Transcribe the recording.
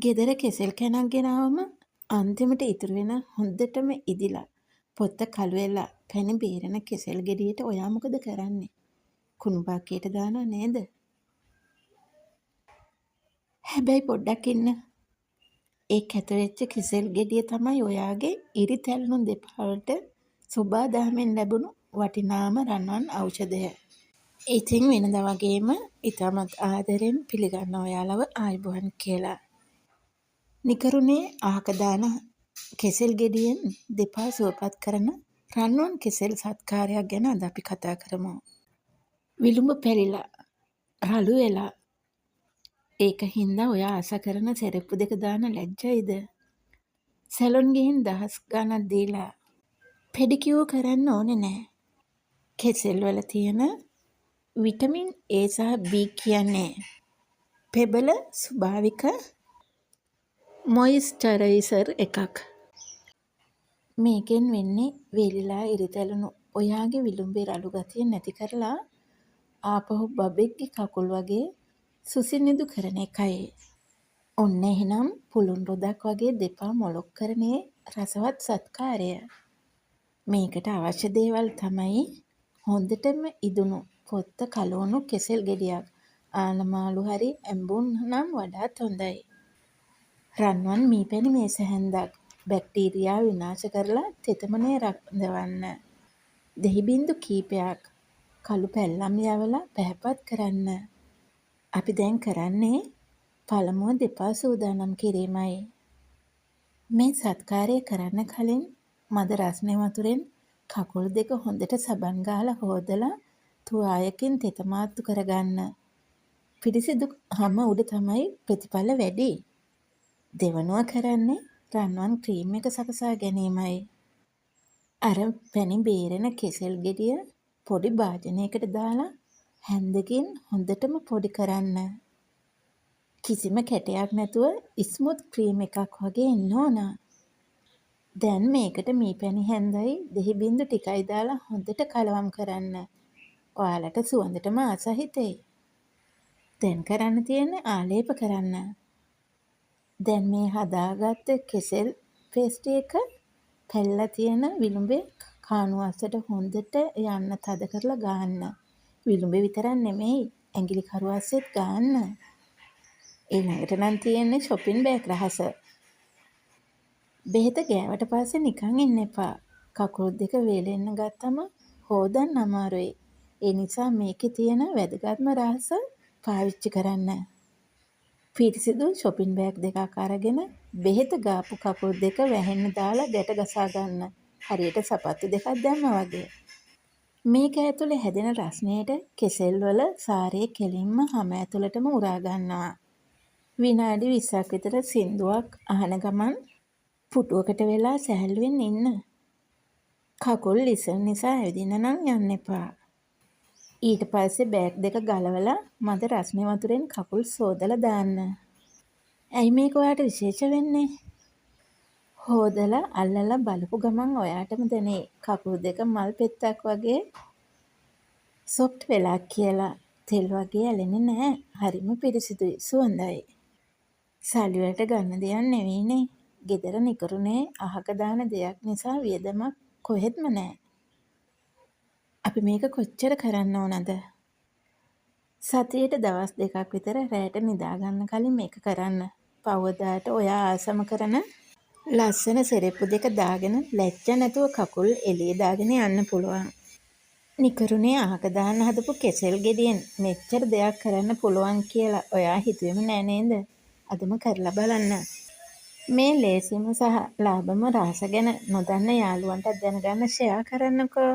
ගෙදර කෙසෙල් කැනක් ගෙනාවම අන්තිමට ඉතුරු වෙන හොඳටම ඉදිලා පොත්ත කළු වෙලා පැණි බේරෙන කෙසෙල් ගෙඩියට ඔයා මොකද කරන්නේ? කුණු බාක්කයට දානව නේද? හැබැයි පොඩ්ඩක් ඉන්න. ඒ කැත වෙච්ච කෙසෙල් ගෙඩිය තමයි ඔයාගේ ඉරි තැල්ුණු දෙපා වලට සොබාදහමෙන් ලැබුණු වටිනාම රන්වන් ඖෂධය. ඉතින් වෙනදා වගේම ඉතාමත් ආදරෙන් පිළිගන්න ඔයාලව ආයුබෝවන් කියලා. නිකරුණේ අහක දාන කෙසෙල් ගෙඩියෙන් දෙපා සුවපත් කරන රන්වන් කෙසෙල් සත්කාරයක් ගැන අද අපි කතා කරමු. විලුඹ පැලිලා රළු වෙලා ඒක හින්දා ඔයා ආස කරන සෙරෙප්පු දෙක දාන ලැජ්ජයිද? සැලොන් ගිහින් දහස් ගණක් දීලා පෙඩිකියුර් කරන්න ඕනේ නැහැ. කෙසෙල් වල තියෙන විටමින් A සහ B කියන්නේ පෙබල ස්වභාවික මොයිස්චරයිසර් එකක්. මේකෙන් වෙන්නේ වේලිලා ඉරිතැලුණු ඔයාගේ විලුඹේ රළු ගතිය නැති කරලා ආපහු බබෙක්ගේ කකුල් වගේ සුසිනිදු කරන එකයි. ඔන්න එහෙනම් පුළුන් රොදක් වගේ දෙපා මොලොක් කරනේ රසවත් සත්කාරය. මේකට අවශ්‍ය දේවල් තමයි හොඳටම ඉදුණු පොත්ත කලවුණු කෙසෙල් ගෙඩියක්. ආනමාළු හරි ඇඹුම් නම් වඩාත් හොඳයි. රන්වන් මීපැණි මේස හැන්දක් බැක්ටීරියා විනාශ කරලා තෙතමනය රඳවන්න. දෙහි බින්දු කීපයක් කළු පැල්ලම් යවලා පැහැපත් කරන්න. අපි දැන් කරන්නේ පළමුව දෙපා සූදානම් කිරීමයි. මේ සත්කාරය කරන්න කලින් මද රස්නේ වතුරෙන් කකුල් දෙක හොඳට සබන් ගාලා හොදලා තුවායකින් තෙත මාත්තු කරගන්න. පිරිසිදු හැම උඩ තමයි ප්‍රතිඵල වැඩි. දෙවනුව කරන්නේ රන්වන් ක්‍රීම් එක සකසා ගැනීමයි. අර පැණි බේරෙන කෙසෙල් ගෙඩිය පොඩි භාජනයකට දාලා හැන්දකින් හොඳටම පොඩි කරන්න. කිසිම කැටයක් නැතුව ස්මූත් ක්‍රීම් එකක් වගේ එන්න ඕන. දැන් මේකට මීපැණි හැන්දයි දෙහි බින්දු ටිකයි දාලා හොඳට කලවම් කරන්න. ඔයාලට සුවඳටම ආස හිතෙයි. දැන් කරන්න තියෙන්නේ ආලේප කරන්න. දැන් මේ හදාගත්ත කෙසෙල් පේස්ට් එක පැල්ලා තියෙන විලුඹේ කාණුවස්සට හොඳට යන්න තද කරලා ගන්න. විලුඹේ විතරක් නෙමෙයි ඇඟිලි කරුවස්සෙත් ගන්න. ඊළඟට නම් තියෙන්නේ shopping bag රහස. බෙහෙත ගෑවට පස්සේ නිකන් ඉන්න එපා. කකුල් දෙක වේලෙන්න ගත්තම හොදන්න අමාරුයි. ඒ නිසා මේකේ තියෙන වැදගත්ම රහස පාවිච්චි කරන්න. පිරිසිදු shopping bag දෙකක් අරගෙන බෙහෙත ගාපු කකුල් දෙක වැහෙන්න දාලා ගැට ගසා ගන්න. හරියට සපත්තු දෙකක් දැම්මා වගේ. මේක ඇතුලේ හැදෙන රස්නයට කෙසෙල් වල සාරය කෙලින්ම හැම ඇතුළටම උරා ගන්නවා. විනාඩි 20ක් විතර සින්දුවක් අහන ගමන් පුටුවකට වෙලා සැහැල්ලුවෙන් ඉන්න. කකුල් ලිසන් නිසා ඇවිදින්න නම් යන්න එපා. ඊට පස්සේ බෑග් දෙක ගලවලා මද රස්නේ වතුරෙන් කකුල් සෝදලා දාන්න. ඇයි මේක ඔයාට විශේෂ වෙන්නේ? හොදලා අල්ලලා බලපු ගමන් ඔයාටම දැනේ කකුල් දෙක මල් පෙත්තක් වගේ සොෆ්ට් වෙලා කියලා. තෙල් වගේ ඇලෙන්නේ නැහැ. හරිම පිරිසිදුයි සුවඳයි. සල්ලි වලට ගන්න දෙයක් නෙවෙයිනේ. ගෙදර නිකරුණේ අහක දාන දෙයක් නිසා වියදමක් කොහෙත්ම නැහැ. අපි මේක කොච්චර කරන්න ඕනද? සතියේට දවස් දෙකක් විතර රැයට නිදා ගන්න කලින් මේක කරන්න. පවදාට ඔයා ආසම කරන ලස්සන සෙරෙප්පු දෙක දාගෙන ලැජ්ජ නැතුව කකුල් එළිය දාගෙන යන්න පුළුවන්. නිකරුණේ අහක දාන්න හදපු කෙසෙල් ගෙඩියෙන් මෙච්චර දෙයක් කරන්න පුළුවන් කියලා ඔයා හිතුවේම නෑ නේද? අදම කරලා බලන්න. මේ ලේසිම සහ ලාභම රහස ගැන නොදන්න යාළුවන්ට දැනගන්න ෂෙයා කරන්නකෝ.